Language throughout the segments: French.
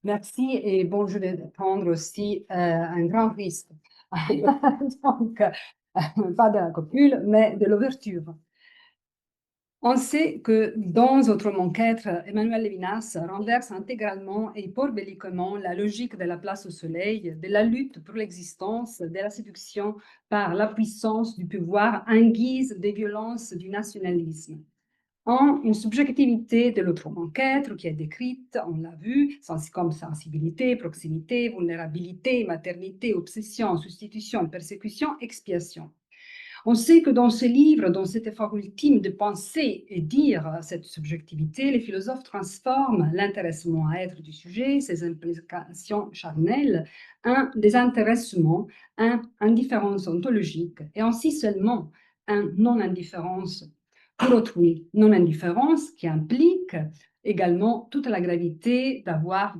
Merci. Et bon, je vais prendre aussi un grand risque. Donc, pas de la copule, mais de l'ouverture. On sait que dans Autrement qu'être, Emmanuel Levinas renverse intégralement et hyperboliquement la logique de la place au soleil, de la lutte pour l'existence, de la séduction par la puissance du pouvoir en guise des violences du nationalisme, en une subjectivité de l'autrement qu'être qui est décrite, on l'a vu, comme sensibilité, proximité, vulnérabilité, maternité, obsession, substitution, persécution, expiation. On sait que dans ce livre, dans cet effort ultime de penser et dire cette subjectivité, les philosophes transforment l'intéressement à être du sujet, ses implications charnelles, en désintéressement, en indifférence ontologique, et ainsi seulement en non-indifférence pour autrui. Non-indifférence qui implique également toute la gravité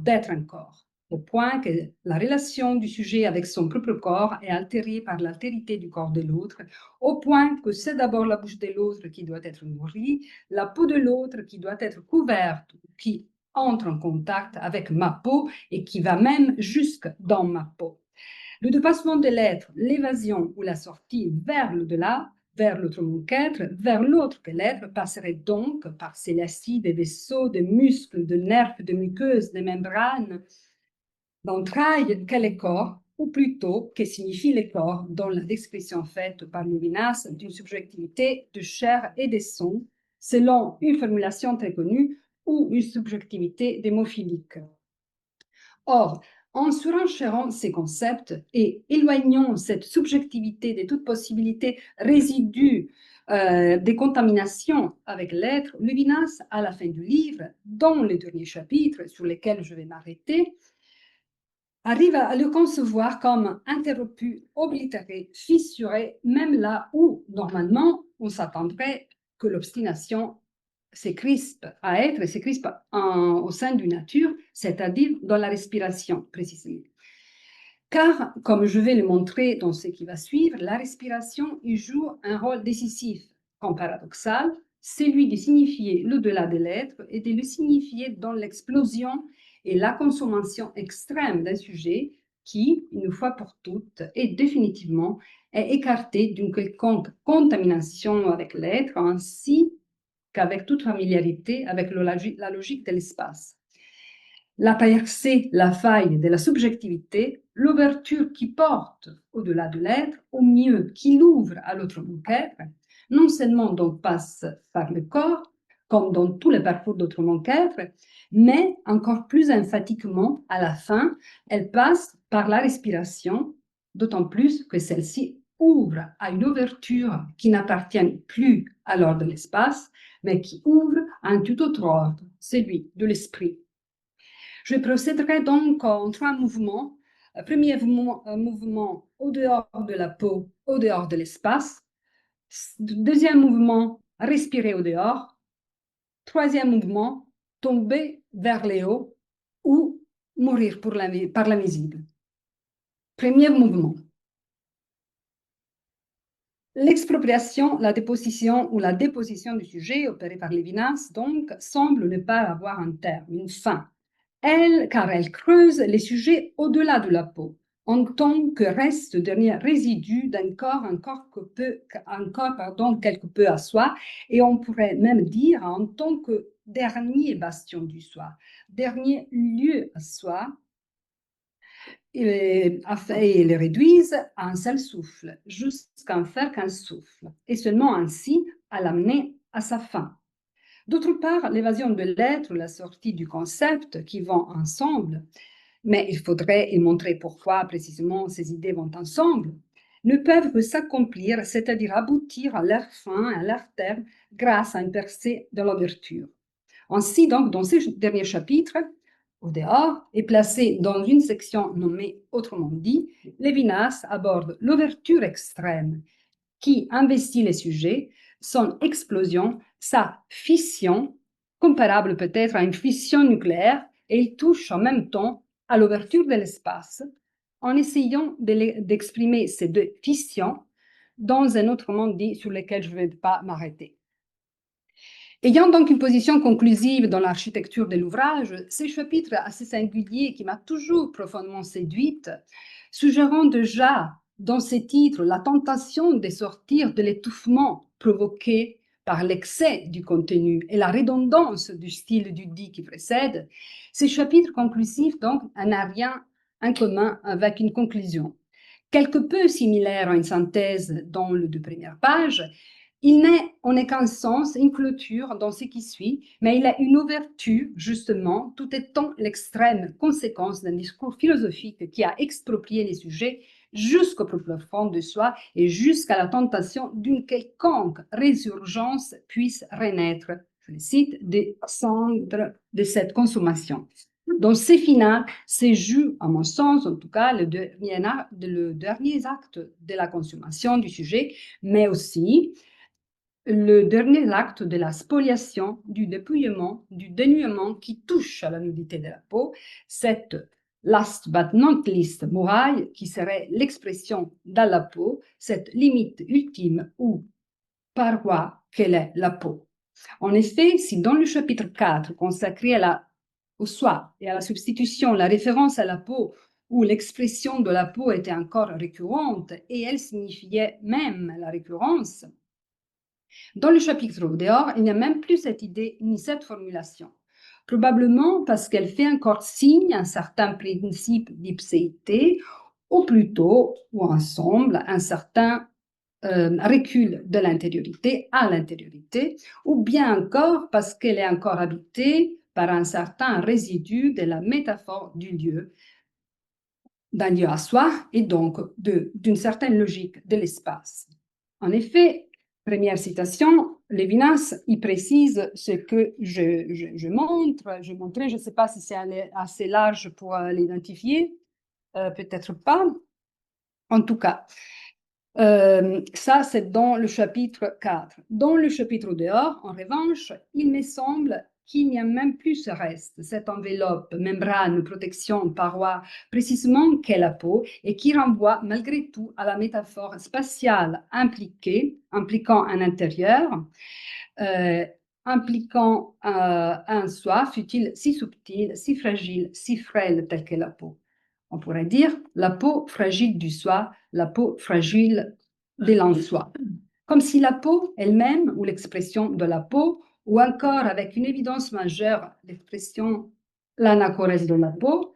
d'être un corps, au point que la relation du sujet avec son propre corps est altérée par l'altérité du corps de l'autre, au point que c'est d'abord la bouche de l'autre qui doit être nourrie, la peau de l'autre qui doit être couverte, qui entre en contact avec ma peau et qui va même jusque dans ma peau. Le dépassement de l'être, l'évasion ou la sortie vers l'au-delà, vers l'autrement qu'être, vers l'autre que l'être, passerait donc par ces lacis des vaisseaux, de muscles, de nerfs, de muqueuses, de membranes, d'entrailles qu'est le corps, ou plutôt que signifie le corps, dans la description faite par Levinas d'une subjectivité de chair et de son, selon une formulation très connue, ou une subjectivité démophilique. Or, en surenchérant ces concepts et éloignant cette subjectivité de toute possibilité résidue des contaminations avec l'être, Levinas, à la fin du livre, dans le dernier chapitre sur lequel je vais m'arrêter, arrive à le concevoir comme interrompu, oblitéré, fissuré, même là où, normalement, on s'attendrait que l'obstination se crispe à être et se crispe au sein d'une nature, c'est-à-dire dans la respiration, précisément. Car, comme je vais le montrer dans ce qui va suivre, la respiration y joue un rôle décisif, comme paradoxal, celui de signifier l'au-delà de l'être et de le signifier dans l'explosion et la consommation extrême d'un sujet qui, une fois pour toutes et définitivement, est écarté d'une quelconque contamination avec l'être, ainsi qu'avec toute familiarité avec la logique de l'espace. La percée, la faille de la subjectivité, l'ouverture qui porte au-delà de l'être, au mieux qui l'ouvre à l'autrement qu'être, non seulement donc passe par le corps, comme dans tous les parcours d'autrement qu'être, mais encore plus emphatiquement, à la fin, elle passe par la respiration, d'autant plus que celle-ci ouvre à une ouverture qui n'appartient plus à l'ordre de l'espace, mais qui ouvre à un tout autre ordre, celui de l'esprit. Je procéderai donc en trois mouvements. Premier mouvement au dehors de la peau, au dehors de l'espace. Deuxième mouvement, respirer au dehors. Troisième mouvement, tomber vers les hauts ou mourir par l'invisible. Premier mouvement. L'expropriation, la déposition ou la déposition du sujet opérée par Lévinas, donc, semble ne pas avoir un terme, une fin. Car elle creuse les sujets au-delà de la peau, en tant que reste dernier résidu d'un corps, quelque peu à soi, et on pourrait même dire en tant que dernier bastion du soi, dernier lieu à soi, et les réduisent à un seul souffle, jusqu'à en faire qu'un souffle, et seulement ainsi à l'amener à sa fin. D'autre part, l'évasion de l'être, la sortie du concept qui vont ensemble, mais il faudrait y montrer pourquoi précisément ces idées vont ensemble, ne peuvent que s'accomplir, c'est-à-dire aboutir à leur fin, à leur terme, grâce à une percée de l'ouverture. Ainsi, donc, dans ce dernier chapitre, au dehors, est placé dans une section nommée Autrement dit, Lévinas aborde l'ouverture extrême qui investit les sujets, son explosion, sa fission, comparable peut-être à une fission nucléaire, et il touche en même temps à l'ouverture de l'espace, en essayant d'exprimer ces deux fissions dans un autre monde dit sur lequel je ne vais pas m'arrêter. Ayant donc une position conclusive dans l'architecture de l'ouvrage, ces chapitres assez singuliers qui m'a toujours profondément séduite, suggérant déjà dans ces titres la tentation de sortir de l'étouffement provoqué par l'excès du contenu et la redondance du style du dit qui précède, ces chapitres conclusifs donc n'ont rien en commun avec une conclusion. Quelque peu similaire à une synthèse dans les deux premières pages, il n'est en aucun sens une clôture dans ce qui suit, mais il a une ouverture, justement, tout étant l'extrême conséquence d'un discours philosophique qui a exproprié les sujets jusqu'au plus profond de soi et jusqu'à la tentation d'une quelconque résurgence puisse renaître, je le cite, des cendres de cette consommation. Donc, c'est final, c'est joue, à mon sens, en tout cas, le dernier acte de la consommation du sujet, mais aussi le dernier acte de la spoliation, du dépouillement, du dénuement qui touche à la nudité de la peau, cette last but not least muraille qui serait l'expression dans la peau, cette limite ultime ou paroi qu'elle est la peau. En effet, si dans le chapitre 4 consacré au soi et à la substitution, la référence à la peau où l'expression de la peau était encore récurrente et elle signifiait même la récurrence, dans le chapitre au dehors, il n'y a même plus cette idée ni cette formulation. Probablement parce qu'elle fait encore signe à un certain principe d'ipséité, ou plutôt, ou ensemble, un certain recul de l'intériorité à l'intériorité, ou bien encore parce qu'elle est encore habitée par un certain résidu de la métaphore du lieu, d'un lieu à soi, et donc d'une certaine logique de l'espace. En effet, première citation, Lévinas y précise ce que je montre. Je montrais, je ne sais pas si c'est assez large pour l'identifier, peut-être pas. En tout cas, ça, c'est dans le chapitre 4. Dans le chapitre dehors, en revanche, il me semble qu'il n'y a même plus ce reste, cette enveloppe, membrane, protection, paroi, précisément qu'est la peau, et qui renvoie malgré tout à la métaphore spatiale impliquant un intérieur, euh, impliquant un soi, fut-il si subtil, si fragile, si frêle tel que la peau. On pourrait dire la peau fragile du soi, la peau fragile de l'en-soi. Comme si la peau elle-même, ou l'expression de la peau, ou encore avec une évidence majeure, l'expression l'anachorèse de la peau,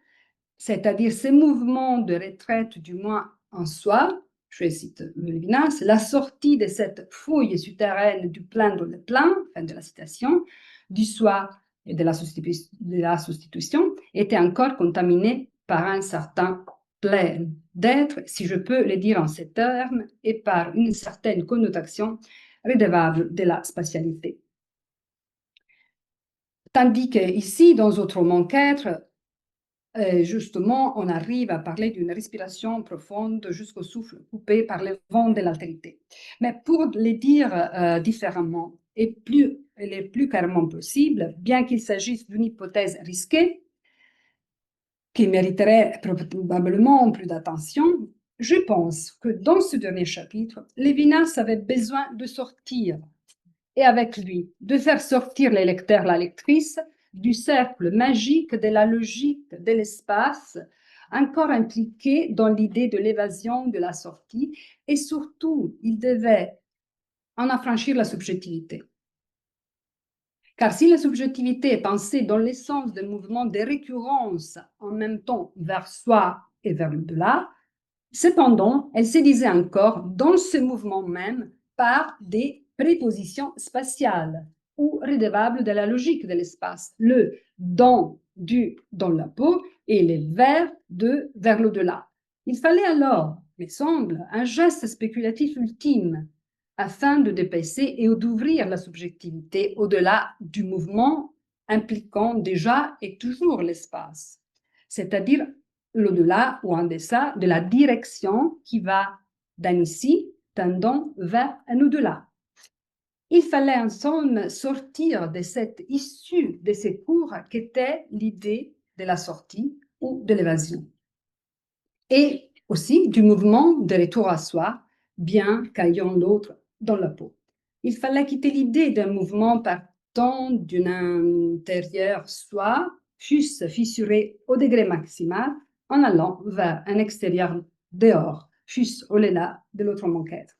c'est-à-dire ces mouvements de retraite du moins en soi, je cite Lévinas, la sortie de cette fouille souterraine du plein dans le plein, fin de la citation, du soi et de la substitution, était encore contaminée par un certain plein d'être, si je peux le dire en ces termes, et par une certaine connotation redevable de la spatialité. Tandis qu'ici, dans Autrement qu'être, justement, on arrive à parler d'une respiration profonde jusqu'au souffle coupé par le vent de l'altérité. Mais pour le dire différemment et le plus clairement possible, bien qu'il s'agisse d'une hypothèse risquée, qui mériterait probablement plus d'attention, je pense que dans ce dernier chapitre, Lévinas avait besoin de sortir, et avec lui, de faire sortir les lecteurs, la lectrice, du cercle magique de la logique de l'espace, encore impliqué dans l'idée de l'évasion de la sortie, et surtout, il devait en affranchir la subjectivité. Car si la subjectivité est pensée dans l'essence d'un mouvement de récurrence en même temps vers soi et vers l'au-delà, cependant, elle se disait encore dans ce mouvement même par des prépositions spatiales ou redevables de la logique de l'espace, le dans la peau et les vers l'au-delà. Il fallait alors, il semble, un geste spéculatif ultime afin de dépasser et d'ouvrir la subjectivité au-delà du mouvement impliquant déjà et toujours l'espace, c'est-à-dire l'au-delà ou en deçà de la direction qui va d'un ici tendant vers un au-delà. Il fallait en somme sortir de cette issue de ces cours qu'était l'idée de la sortie ou de l'évasion. Et aussi du mouvement de retour à soi, bien qu'ayant l'autre dans la peau. Il fallait quitter l'idée d'un mouvement par temps d'un intérieur soit fussent fissurés au degré maximal en allant vers un extérieur dehors, fût-ce au-delà de l'autre manquette.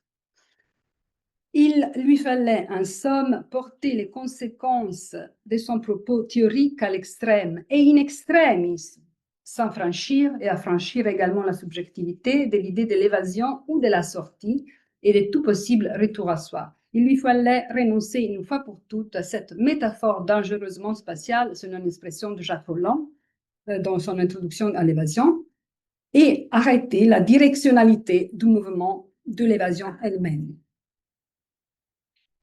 Il lui fallait en somme porter les conséquences de son propos théorique à l'extrême et in extremis, sans franchir et affranchir également la subjectivité de l'idée de l'évasion ou de la sortie et de tout possible retour à soi. Il lui fallait renoncer une fois pour toutes à cette métaphore dangereusement spatiale, selon l'expression de Jacques Roland dans son introduction à l'évasion, et arrêter la directionnalité du mouvement de l'évasion elle-même.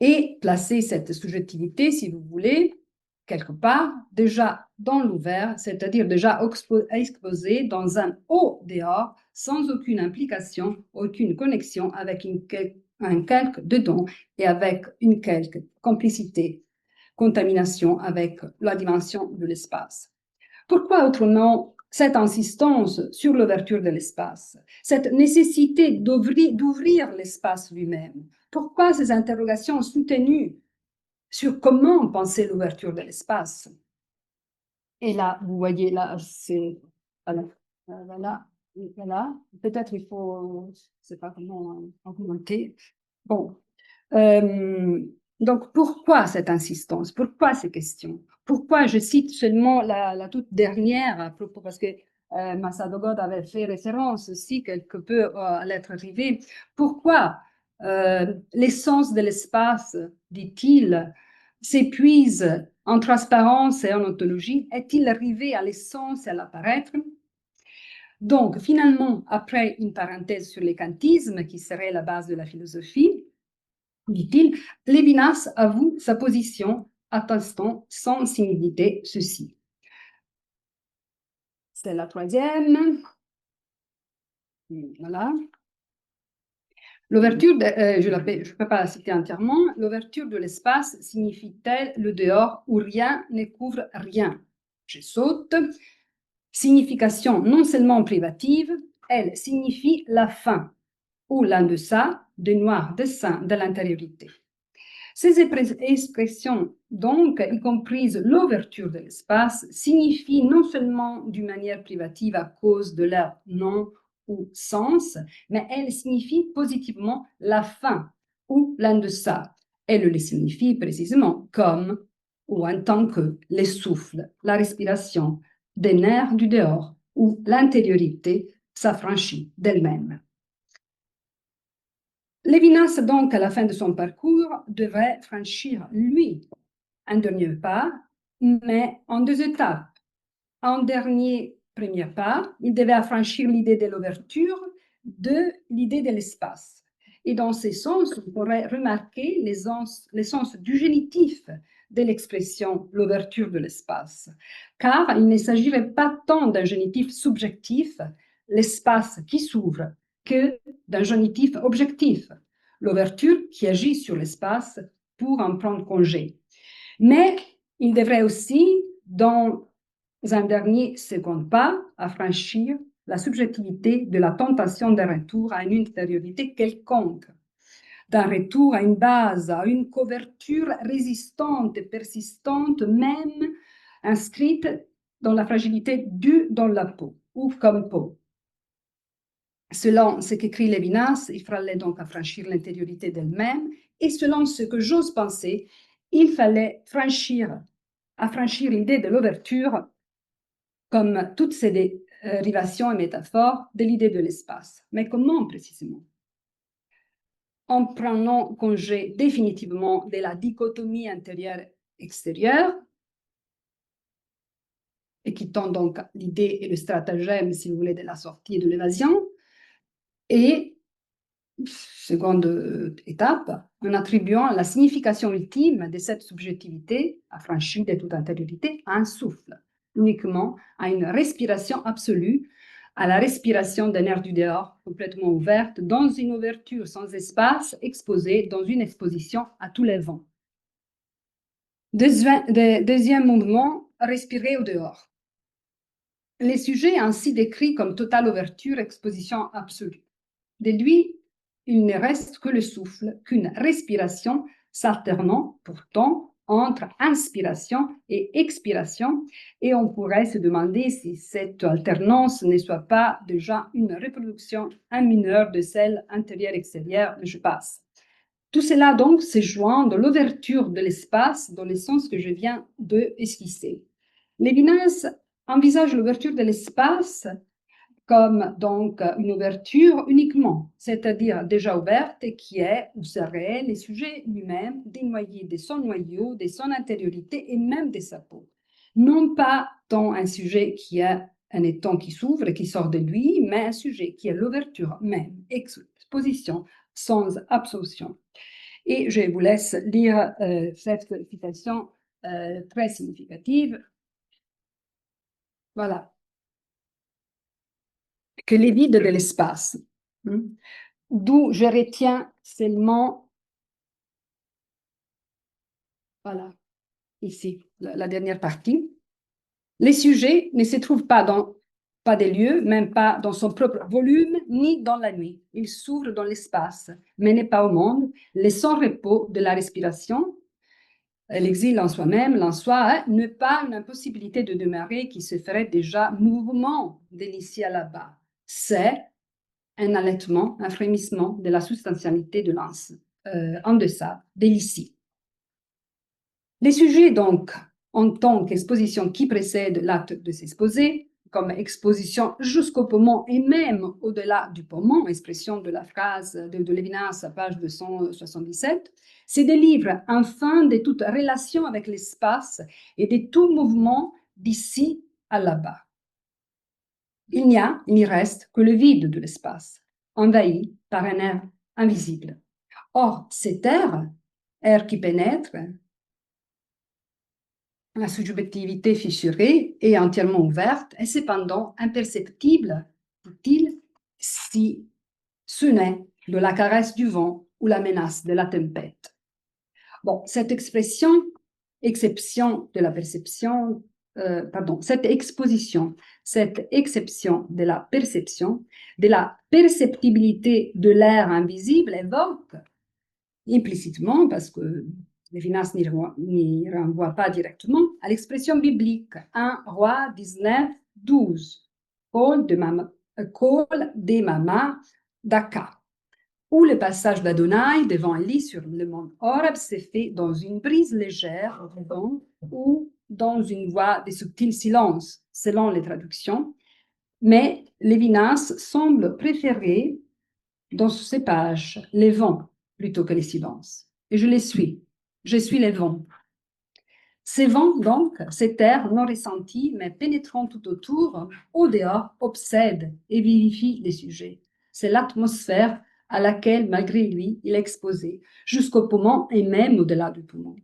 Et placer cette subjectivité, si vous voulez, quelque part, déjà dans l'ouvert, c'est-à-dire déjà exposée dans un haut dehors, sans aucune implication, aucune connexion avec un quelque dedans et avec une quelque complicité, contamination avec la dimension de l'espace. Pourquoi autrement cette insistance sur l'ouverture de l'espace, cette nécessité d'ouvrir l'espace lui-même? Pourquoi ces interrogations soutenues sur comment penser l'ouverture de l'espace? Et là, vous voyez, là, c'est... Voilà. Peut-être il faut... Je ne sais pas comment argumenter. Bon. Donc, pourquoi cette insistance? Pourquoi ces questions? Pourquoi je cite seulement la toute dernière à propos, parce que Massado God avait fait référence aussi quelque peu à l'être arrivé. Pourquoi l'essence de l'espace, dit-il, s'épuise en transparence et en ontologie? Est-il arrivé à l'essence et à l'apparaître? Donc, finalement, après une parenthèse sur les kantismes, qui serait la base de la philosophie, dit-il, Lévinas avoue sa position, attestant sans similité ceci. C'est la troisième. Voilà. L'ouverture, je ne peux pas la citer entièrement, l'ouverture de l'espace signifie-t-elle le dehors où rien ne couvre rien? Je saute. Signification non seulement privative, elle signifie la fin, ou l'en-deçà du noir dessein de l'intériorité. Ces expressions, donc, y compris l'ouverture de l'espace, signifient non seulement d'une manière privative à cause de leur nom ou sens, mais elles signifient positivement la fin ou l'en-deçà. Elles le signifient précisément comme ou en tant que les souffles, la respiration, des nerfs du dehors, où l'intériorité s'affranchit d'elle-même. Lévinas, donc, à la fin de son parcours, devrait franchir, lui, un dernier pas, mais en deux étapes. En premier pas, il devait affranchir l'idée de l'ouverture de l'idée de l'espace. Et dans ce sens, on pourrait remarquer l'essence du génitif de l'expression l'ouverture de l'espace, car il ne s'agirait pas tant d'un génitif subjectif, l'espace qui s'ouvre, que d'un génitif objectif, l'ouverture qui agit sur l'espace pour en prendre congé. Mais il devrait aussi, dans un dernier second pas, affranchir la subjectivité de la tentation d'un retour à une intériorité quelconque, d'un retour à une base, à une couverture résistante et persistante, même inscrite dans la fragilité due dans la peau, ou comme peau. Selon ce qu'écrit Lévinas, il fallait donc affranchir l'intériorité d'elle-même, et selon ce que j'ose penser, il fallait affranchir l'idée de l'ouverture comme toutes ces dérivations et métaphores de l'idée de l'espace. Mais comment précisément? En prenant congé définitivement de la dichotomie intérieure-extérieure, et quittant donc l'idée et le stratagème, si vous voulez, de la sortie et de l'évasion, et seconde étape, en attribuant la signification ultime de cette subjectivité, affranchie de toute intériorité, à un souffle, uniquement à une respiration absolue, à la respiration d'un air du dehors complètement ouverte, dans une ouverture sans espace, exposée dans une exposition à tous les vents. Deuxième mouvement, respirer au dehors. Les sujets ainsi décrits comme totale ouverture, exposition absolue. De lui, il ne reste que le souffle, qu'une respiration s'alternant pourtant entre inspiration et expiration, et on pourrait se demander si cette alternance ne soit pas déjà une reproduction en mineur de celle intérieure-extérieure, je passe. Tout cela donc se joint de l'ouverture de l'espace dans le sens que je viens de esquisser. Lévinas envisage l'ouverture de l'espace comme donc une ouverture uniquement, c'est-à-dire déjà ouverte, qui est ou serait le sujet lui-même dénoyé de son noyau, de son intériorité et même de sa peau. Non pas tant un sujet qui est un étang qui s'ouvre et qui sort de lui, mais un sujet qui est l'ouverture même, exposition sans absorption. Et je vous laisse lire cette citation très significative. Voilà. Que les vides de l'espace, d'où je retiens seulement, voilà, ici, la dernière partie. Les sujets ne se trouvent pas dans pas des lieux, même pas dans son propre volume, ni dans la nuit. Ils s'ouvrent dans l'espace, mais n'est pas au monde, laissant repos de la respiration. L'exil en soi-même, l'en soi, n'est pas une impossibilité de demeurer qui se ferait déjà mouvement de l'ici à là-bas. C'est un allaitement, un frémissement de la substantialité de l'anse, en deçà de l'ici. Les sujets, donc, en tant qu'exposition qui précède l'acte de s'exposer, comme exposition jusqu'au poumon et même au-delà du poumon, expression de la phrase de Lévinas à page 277, se délivre enfin de toute relation avec l'espace et de tout mouvement d'ici à là-bas. Il n'y reste que le vide de l'espace, envahi par un air invisible. Or, cet air qui pénètre, la subjectivité fissurée et entièrement ouverte, est cependant imperceptible, dit-il, si ce n'est de la caresse du vent ou la menace de la tempête. Bon, cette expression, exception de la perception, cette exposition, cette exception de la perception, de la perceptibilité de l'air invisible évoque implicitement, parce que Lévinas n'y renvoie pas directement, à l'expression biblique 1 Roi 19, 12, Col de Mama d'Aka, où le passage d'Adonai devant Élie sur le mont Horeb s'est fait dans une brise légère au vent ou dans une voix de subtil silence, selon les traductions, mais Lévinas semble préférer dans ces pages les vents plutôt que les silences. Et je les suis. Je suis les vents. Ces vents, donc, cet air non ressenti, mais pénétrant tout autour, au dehors, obsède et vivifie les sujets. C'est l'atmosphère à laquelle, malgré lui, il est exposé, jusqu'au poumon et même au-delà du poumon.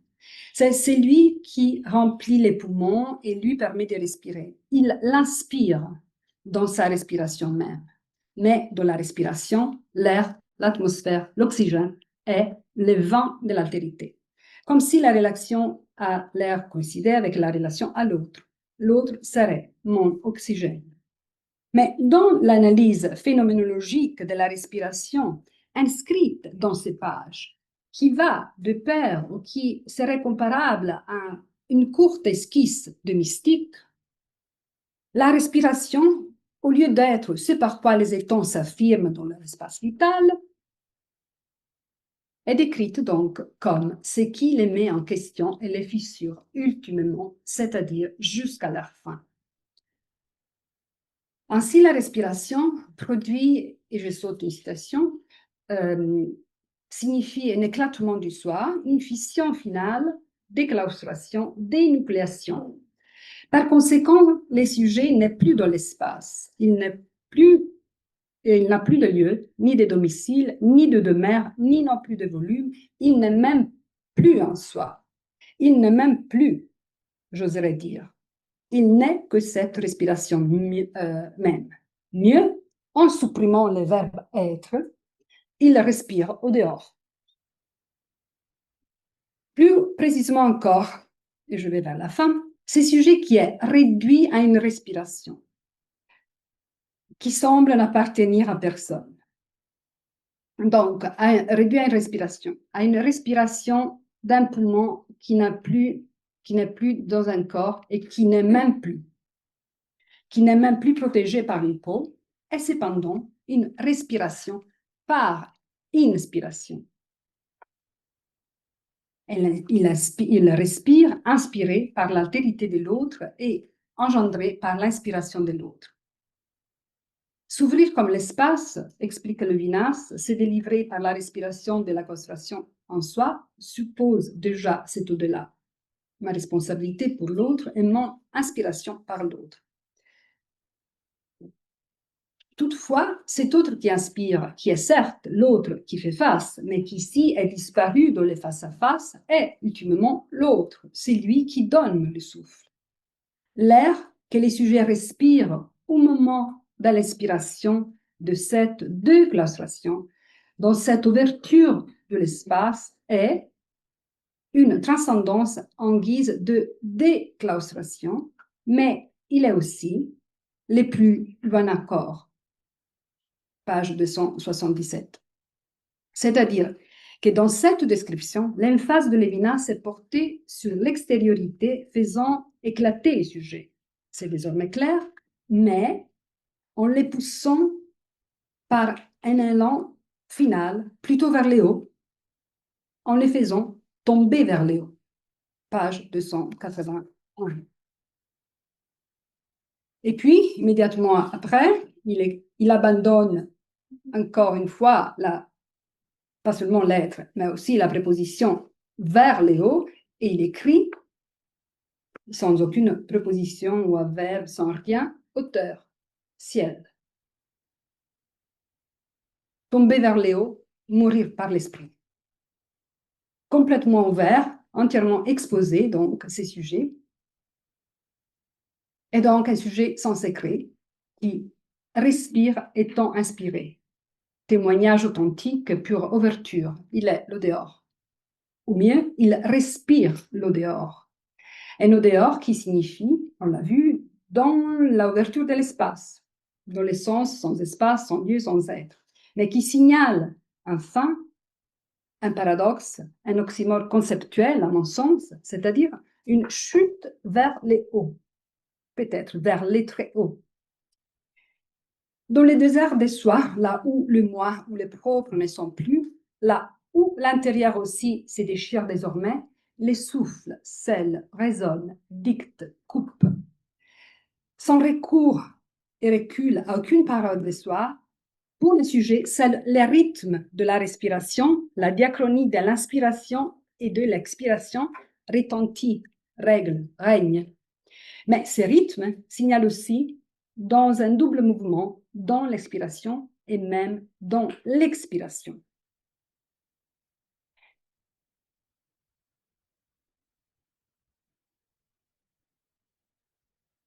C'est lui qui remplit les poumons et lui permet de respirer. Il l'inspire dans sa respiration même. Mais dans la respiration, l'air, l'atmosphère, l'oxygène est le vent de l'altérité. Comme si la relation à l'air coïncidait avec la relation à l'autre. L'autre serait mon oxygène. Mais dans l'analyse phénoménologique de la respiration inscrite dans ces pages, qui va de pair ou qui serait comparable à une courte esquisse de mystique, la respiration, au lieu d'être ce par quoi les étons s'affirment dans leur espace vital, est décrite donc comme ce qui les met en question et les fissure ultimement, c'est-à-dire jusqu'à leur fin. Ainsi, la respiration produit, et je saute une citation, signifie un éclatement du soi, une fission finale, déclaustration, dénucléation. Par conséquent, le sujet n'est plus dans l'espace, il n'a plus de lieu, ni de domicile, ni de demeure, ni non plus de volume, il n'est même plus en soi, il n'est même plus, j'oserais dire. Il n'est que cette respiration même. Mieux, en supprimant le verbe être, il respire au dehors. Plus précisément encore, et je vais vers la fin, ce sujet qui est réduit à une respiration, qui semble n'appartenir à personne. Donc, réduit à une respiration d'un poumon qui n'est plus dans un corps et qui n'est même plus protégé par une peau, est cependant une respiration par inspiration. Il respire inspiré par l'altérité de l'autre et engendré par l'inspiration de l'autre. S'ouvrir comme l'espace, explique Levinas, se délivrer par la respiration de la concentration en soi, suppose déjà cet au-delà. Ma responsabilité pour l'autre et mon inspiration par l'autre. Toutefois, cet autre qui inspire, qui est certes l'autre qui fait face, mais qui ici est disparu dans le face-à-face, est ultimement l'autre, c'est lui qui donne le souffle. L'air que les sujets respirent au moment de l'expiration de cette déclaustration, dans cette ouverture de l'espace, est une transcendance en guise de déclaustration, mais il est aussi le plus loin accord. Page 277. C'est-à-dire que dans cette description, l'emphase de Lévinas est portée sur l'extériorité faisant éclater les sujets. C'est désormais clair, mais en les poussant par un élan final plutôt vers le haut, en les faisant tomber vers le haut. Page 281. Et puis, immédiatement après, il abandonne encore une fois pas seulement l'être, mais aussi la préposition vers le haut, et il écrit, sans aucune préposition ou un verbe, sans rien, hauteur, ciel. Tomber vers le haut, mourir par l'esprit. Complètement ouvert, entièrement exposé, donc, ces sujets, et donc un sujet sans secret, qui respire étant inspiré. Témoignage authentique, pure ouverture, il est le dehors. Ou mieux, il respire le dehors. Un au dehors qui signifie, on l'a vu, dans l'ouverture de l'espace, dans le sens sans espace, sans lieu, sans être, mais qui signale enfin un paradoxe, un oxymore conceptuel à mon sens, c'est-à-dire une chute vers les hauts, peut-être vers les très hauts. Dans le désert des soi, là où le moi ou le propre ne sont plus, là où l'intérieur aussi se déchire désormais, les souffles, scellent, résonnent, dictent, coupent. Sans recours et recul à aucune parole de soi, pour le sujet, c'est le rythme de la respiration, la diachronie de l'inspiration et de l'expiration retentit, règle, règne. Mais ces rythmes signalent aussi dans un double mouvement, dans l'expiration et même dans l'expiration.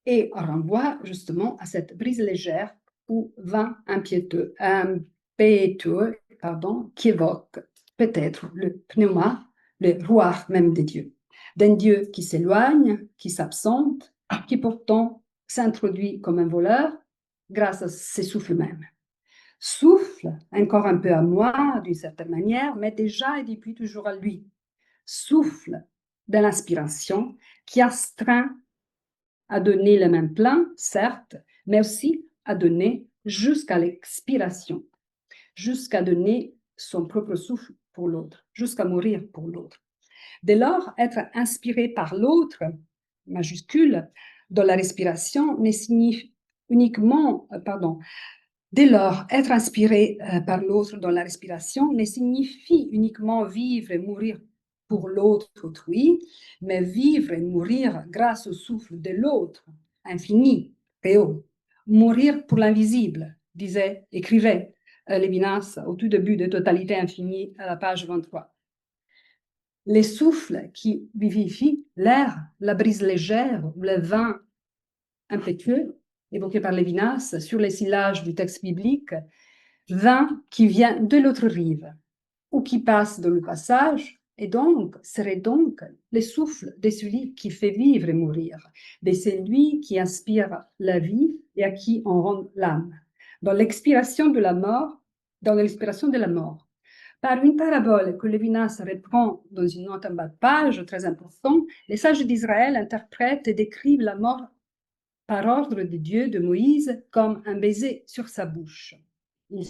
Et on renvoie justement à cette brise légère ou vin impétueux, qui évoque peut-être le pneuma, le roi même des dieux, d'un dieu qui s'éloigne, qui s'absente, qui pourtant s'introduit comme un voleur grâce à ses souffles mêmes. Souffle, encore un peu à moi d'une certaine manière, mais déjà et depuis toujours à lui. Souffle de l'inspiration qui astreint à donner le même plein, certes, mais aussi à donner jusqu'à l'expiration, jusqu'à donner son propre souffle pour l'autre, jusqu'à mourir pour l'autre. Dès lors, être inspiré par l'autre, majuscule, dans la respiration, ne signifie uniquement, dès lors, être inspiré par l'autre dans la respiration ne signifie uniquement vivre et mourir pour l'autre autrui, mais vivre et mourir grâce au souffle de l'autre, infini, Théo. Mourir pour l'invisible, écrivait Lévinas au tout début de Totalité infinie à la page 23. Les souffles qui vivifient l'air, la brise légère ou le vin impétueux, évoqué par Lévinas sur les syllages du texte biblique, vin qui vient de l'autre rive ou qui passe dans le passage, et donc serait donc le souffle de celui qui fait vivre et mourir, de celui qui inspire la vie et à qui on rend l'âme, dans l'expiration de la mort, Par une parabole que Lévinas reprend dans une note en bas de page, très important, les sages d'Israël interprètent et décrivent la mort par ordre de Dieu de Moïse comme un baiser sur sa bouche. Il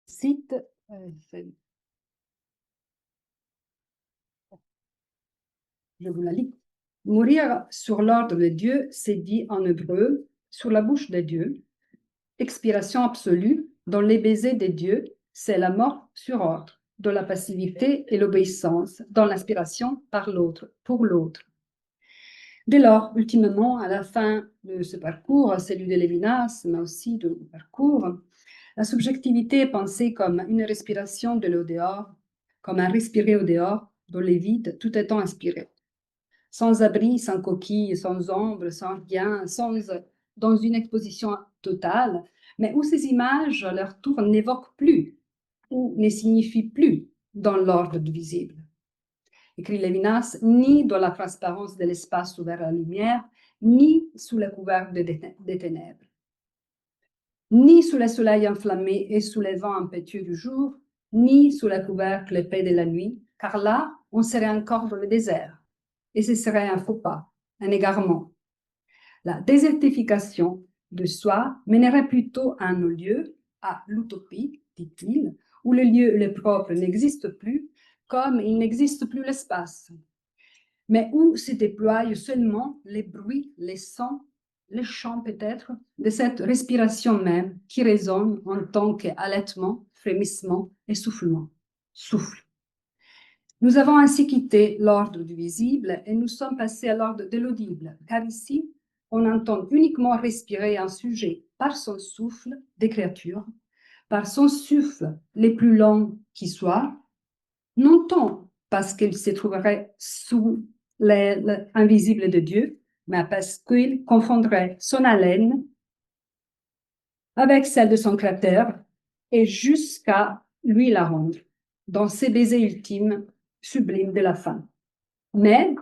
cite, je vous la lis, mourir sur l'ordre de Dieu, c'est dit en hébreu, sur la bouche de Dieu, expiration absolue, dans les baisers des dieux, c'est la mort sur ordre, dans la passivité et l'obéissance, dans l'inspiration par l'autre, pour l'autre. Dès lors, ultimement, à la fin de ce parcours, celui de Lévinas, mais aussi de parcours, la subjectivité est pensée comme une respiration de l'eau dehors, comme un respirer au dehors, dans les vides, tout étant inspiré. Sans abri, sans coquille, sans ombre, sans rien, dans une exposition totale, mais où ces images, à leur tour, n'évoquent plus ou ne signifient plus dans l'ordre du visible. Écrit Lévinas, ni dans la transparence de l'espace ouvert à la lumière, ni sous le couvert des ténèbres, ni sous le soleil enflammé et sous les vents impétueux du jour, ni sous le couvercle épais de la nuit, car là, on serait encore dans le désert, et ce serait un faux pas, un égarement. La désertification de soi mènerait plutôt à un lieu, à l'utopie, dit-il, où le lieu, le propre, n'existe plus, comme il n'existe plus l'espace, mais où se déploient seulement les bruits, les sons, les chants peut-être, de cette respiration même qui résonne en tant qu'allaitement, frémissement et soufflement. Souffle. Nous avons ainsi quitté l'ordre du visible et nous sommes passés à l'ordre de l'audible, car ici, on entend uniquement respirer un sujet par son souffle des créatures, par son souffle les plus longs qui soient, non tant parce qu'il se trouverait sous l'invisible de Dieu, mais parce qu'il confondrait son haleine avec celle de son créateur et jusqu'à lui la rendre, dans ses baisers ultimes, sublimes de la fin. Mais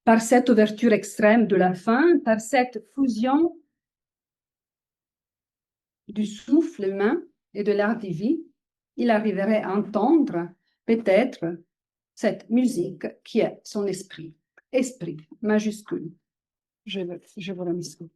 par cette ouverture extrême de la fin, par cette fusion du souffle humain et de l'air divin, il arriverait à entendre peut-être cette musique qui est son esprit, esprit majuscule. Je vous remercie.